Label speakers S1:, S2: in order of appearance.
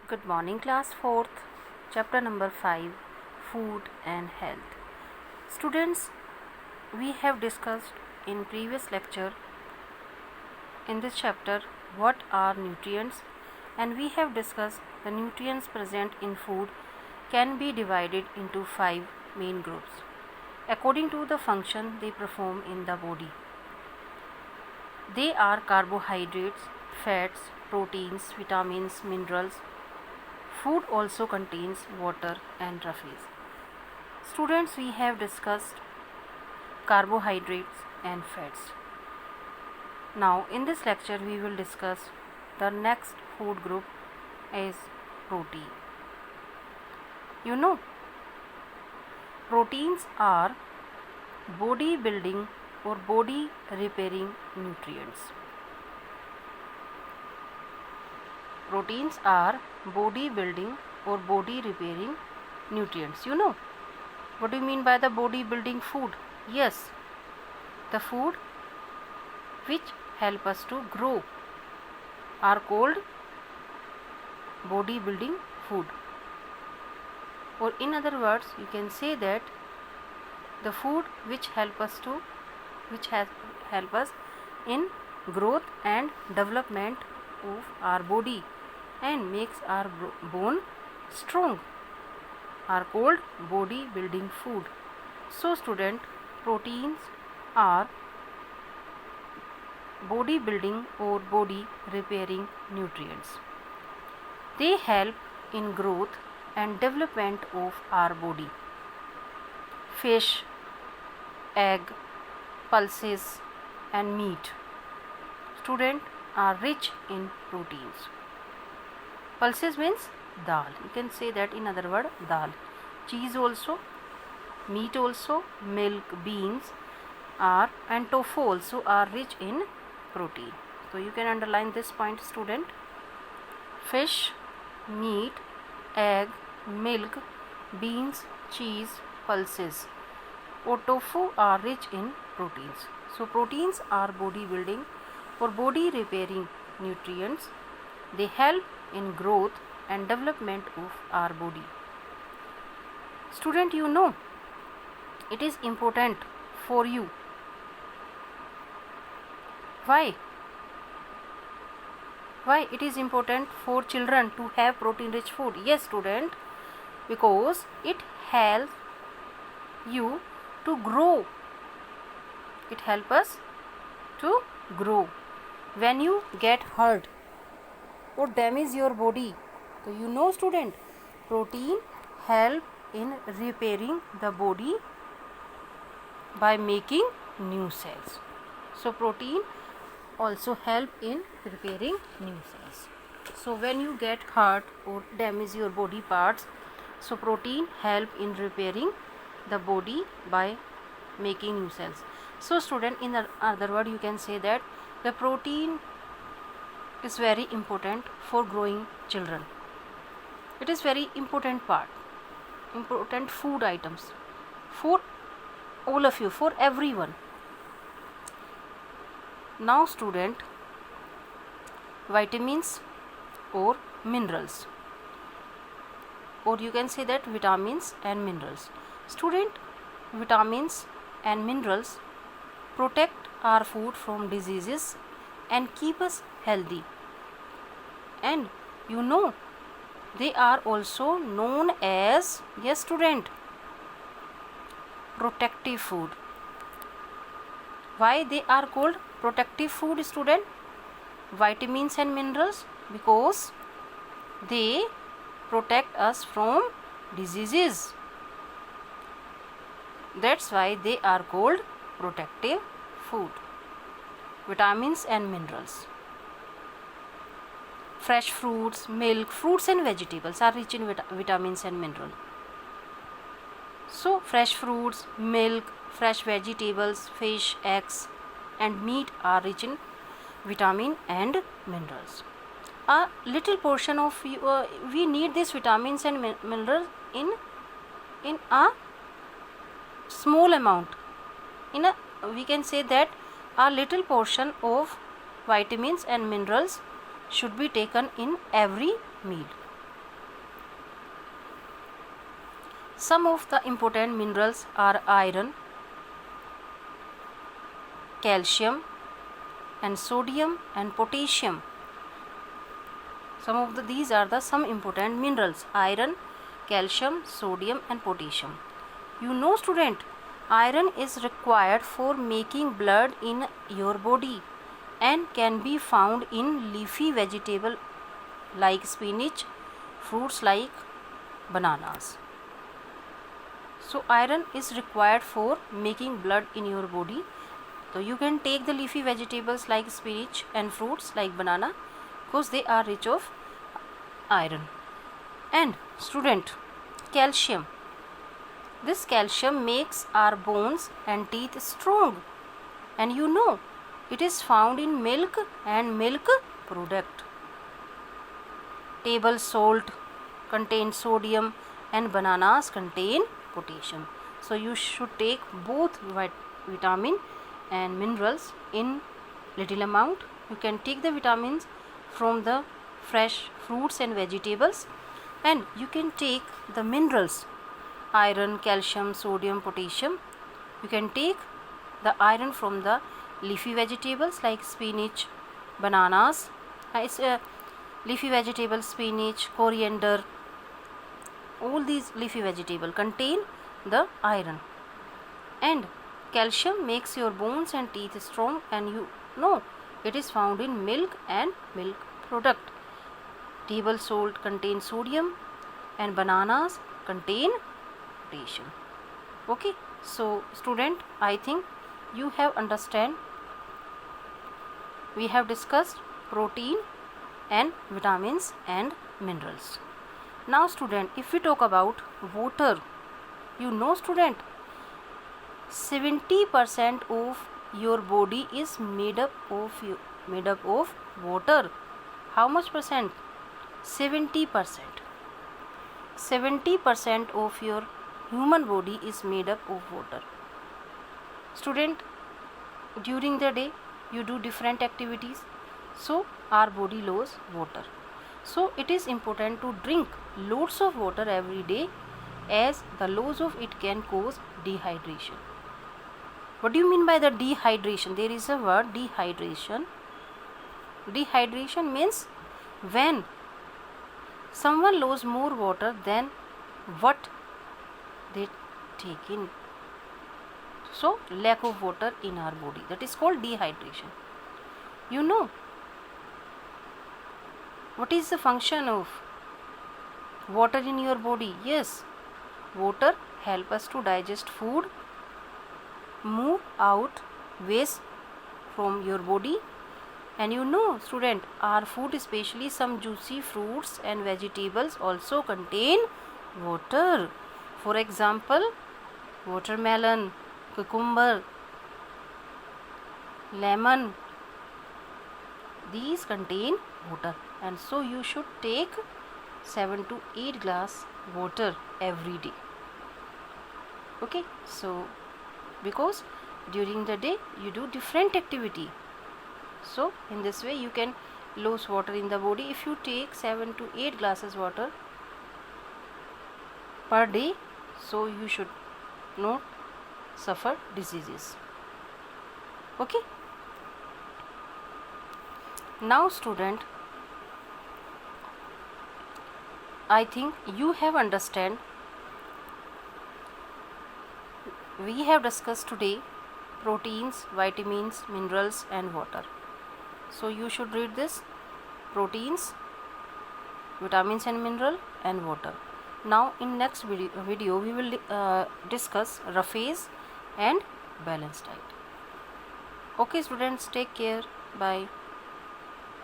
S1: Good morning, class 4th, chapter number 5, Food and Health. Students, we have discussed in previous lecture in this chapter what are nutrients, and we have discussed the nutrients present in food can be divided into 5 main groups according to the function they perform in the body. They are carbohydrates, fats, proteins, vitamins, minerals. Food also contains water and roughies. Students, we have discussed carbohydrates and fats. Now, in this lecture, we will discuss the next food group is protein. You know, proteins are body building or body repairing nutrients. Proteins are body building or body repairing nutrients. You know, what do you mean by the body building food? Yes, the food which help us to grow are called body building food. Or in other words, you can say that the food which help us in growth and development of our body and makes our bone strong are called body building food. So student, proteins are body building or body repairing nutrients. They help in growth and development of our body. Fish, egg, pulses and meat, student, are rich in proteins. Pulses means dal. You can say that in other word, dal. Cheese also, meat also, milk, beans are and tofu also are rich in protein. So you can underline this point, student. Fish, meat, egg, milk, beans, cheese, pulses or tofu are rich in proteins. So proteins are body building or body repairing nutrients. They help in growth and development of our body. Student, you know, it is important for you. Why it is important for children to have protein rich food? Yes, student, because it helps you to grow. It helps us to grow. When you get hurt or damage your body, so you know, student, protein help in repairing the body by making new cells. So protein also help in repairing new cells. So when you get hurt or damage your body parts, so protein help in repairing the body by making new cells. So student, in other word, you can say that the protein is very important for growing children. It is very important part, important food items for all of you, for everyone. Now student, vitamins or minerals, or you can say that vitamins and minerals. Student, vitamins and minerals protect our food from diseases and keep us healthy. And you know, they are also known as, yes student, protective food. Why they are called protective food, student? Vitamins and minerals, because they protect us from diseases. That's why they are called protective food. Vitamins and minerals. Fresh fruits, milk, fruits and vegetables are rich in vitamins and minerals. So fresh fruits, milk, fresh vegetables, fish, eggs and meat are rich in vitamin and minerals. A little portion of we need these vitamins and minerals in a small amount. We can say that a little portion of vitamins and minerals should be taken in every meal. Some of the important minerals are iron, calcium, and sodium and potassium. These are the some important minerals: iron, calcium, sodium, and potassium. You know, student, iron is required for making blood in your body and can be found in leafy vegetable like spinach, fruits like bananas. So iron is required for making blood in your body. So you can take the leafy vegetables like spinach and fruits like banana because they are rich of iron. And student, calcium. This calcium makes our bones and teeth strong. And you know, it is found in milk and milk product. Table salt contains sodium and bananas contain potassium. So you should take both vitamin and minerals in little amount. You can take the vitamins from the fresh fruits and vegetables, and you can take the minerals, iron, calcium, sodium, potassium. You can take the iron from the leafy vegetables like spinach, bananas, leafy vegetables, spinach, coriander. All these leafy vegetables contain the iron. And calcium makes your bones and teeth strong, and you know it is found in milk and milk product. Table salt contains sodium and bananas contain potassium. Okay, so student, I think you have understand. We have discussed protein and vitamins and minerals. Now student, if we talk about water, you know student, 70% of your body is made up of water. How much percent? 70%. 70% of your human body is made up of water. Student, during the day you do different activities, so our body loses water. So it is important to drink loads of water every day, as the loss of it can cause dehydration. What do you mean by the dehydration? There is a word, dehydration. Dehydration means when someone loses more water than what they take in. So lack of water in our body, that is called dehydration. You know what is the function of water in your body? Yes, water help us to digest food, move out waste from your body. And you know student, our food, especially some juicy fruits and vegetables, also contain water. For example, watermelon, cucumber, lemon, these contain water, and so you should take 7 to 8 glass water every day. Okay, so because during the day you do different activity, so in this way you can lose water in the body. If you take 7 to 8 glasses water per day, so you should not suffer diseases. Okay, now student, I think you have understand. We have discussed today proteins, vitamins, minerals and water. So you should read this: proteins, vitamins and mineral and water. Now in next video we will discuss roughage and balanced diet. Okay students, take care. Bye.